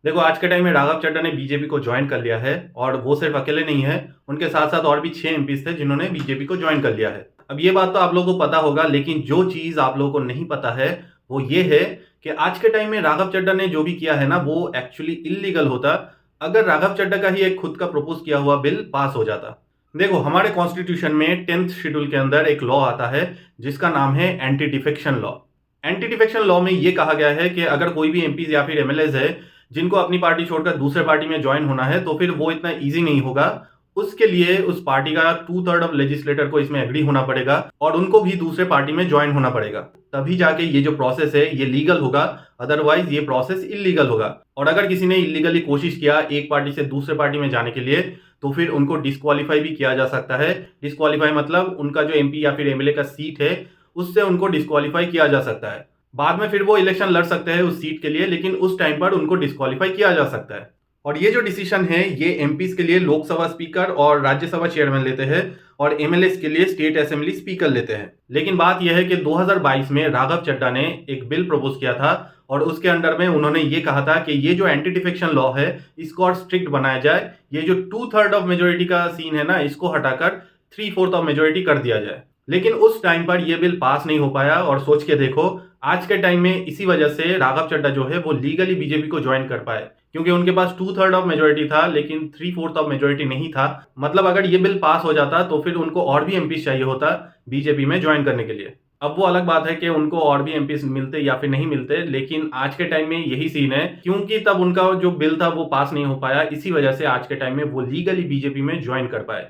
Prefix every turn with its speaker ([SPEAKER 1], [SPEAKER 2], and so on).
[SPEAKER 1] देखो, आज के टाइम में राघव चड्ढा ने बीजेपी को ज्वाइन कर लिया है और वो सिर्फ अकेले नहीं है, उनके साथ-साथ और भी 6 एमपीज़ थे जिन्होंने बीजेपी को ज्वाइन कर लिया है। अब ये बात तो आप लोगों को पता होगा, लेकिन जो चीज़ आप लोगों को नहीं पता है, वो ये है कि आज के टाइम में राघव चड्ढा ने जो भी किया है ना, वो एक्चुअली इल्लीगल होता, अगर राघव चड्ढा का ही एक खुद का प्रपोज़ किया हुआ बिल पास हो जाता। देखो, हमारे कॉन्स्टिट्यूशन में 10th शेड्यूल के अंदर एक लॉ आता है, जिसका नाम है anti defection law. Anti defection law में ये कहा गया है कि अगर कोई भी एमपीज़ या फिर एमएलएज़ है, जिनको अपनी पार्टी छोड़कर दूसरे पार्टी में ज्वाइन होना है, तो फिर वो इतना ईज़ी नहीं होगा। उसके लिए उस पार्टी का 2/3 ऑफ लेजिस्लेटर को इसमें एग्री होना पड़ेगा और उनको भी दूसरे पार्टी में ज्वाइन होना पड़ेगा। तभी जाके ये जो प्रोसेस है, ये लीगल होगा, अदरवाइज़ ये प्रोसेस इल्लीगल होगा। और अगर किसी ने इल्लीगली कोशिश किया एक पार्टी से दूसरे पार्टी में जाने के लिए, तो फिर उनको डिस्क्वालीफाई भी किया जा सकता है। डिस्क्वालीफाई मतलब उनका जो एमपी या फिर एमएलए का सीट है, उससे उनको डिस्क्वालीफाई किया जा सकता है। बाद में फिर वो इलेक्शन लड़ सकते हैं उस सीट के लिए, लेकिन उस टाइम पर उनको डिस्क्वालीफाई किया जा सकता है। और ये जो डिसीजन है, ये एमपीज़ के लिए लोकसभा स्पीकर और राज्यसभा चेयरमैन लेते हैं और एमएलएज़ के लिए स्टेट असेंबली स्पीकर लेते हैं। लेकिन बात यह है कि 2022 में राघव चड्ढा ने एक बिल प्रपोज किया था और उसके अंडर में उन्होंने ये कहा था कि ये जो एंटी डिफेक्शन लॉ है, इसको और स्ट्रिक्ट बनाया जाए। ये जो 2/3 ऑफ मेजोरिटी का सीन है ना, इसको हटाकर 3/4 ऑफ मेजोरिटी कर दिया जाए। लेकिन उस टाइम पर ये बिल पास नहीं हो पाया और सोच के देखो, आज के टाइम में इसी वजह से राघव चड्ढा जो है वो लीगली बीजेपी को ज्वाइन कर पाए, क्योंकि उनके पास 2/3 ऑफ मेजोरिटी था, लेकिन 3/4 ऑफ मेजोरिटी नहीं था। मतलब अगर ये बिल पास हो जाता तो फिर उनको और भी एमपी चाहिए होता बीजेपी में ज्वाइन करने के लिए। अब वो अलग बात है कि उनको और भी एमपी मिलते या फिर नहीं मिलते, लेकिन आज के टाइम में यही सीन है, क्योंकि तब उनका जो बिल था वो पास नहीं हो पाया, इसी वजह से आज के टाइम में वो लीगली बीजेपी में ज्वाइन कर पाए।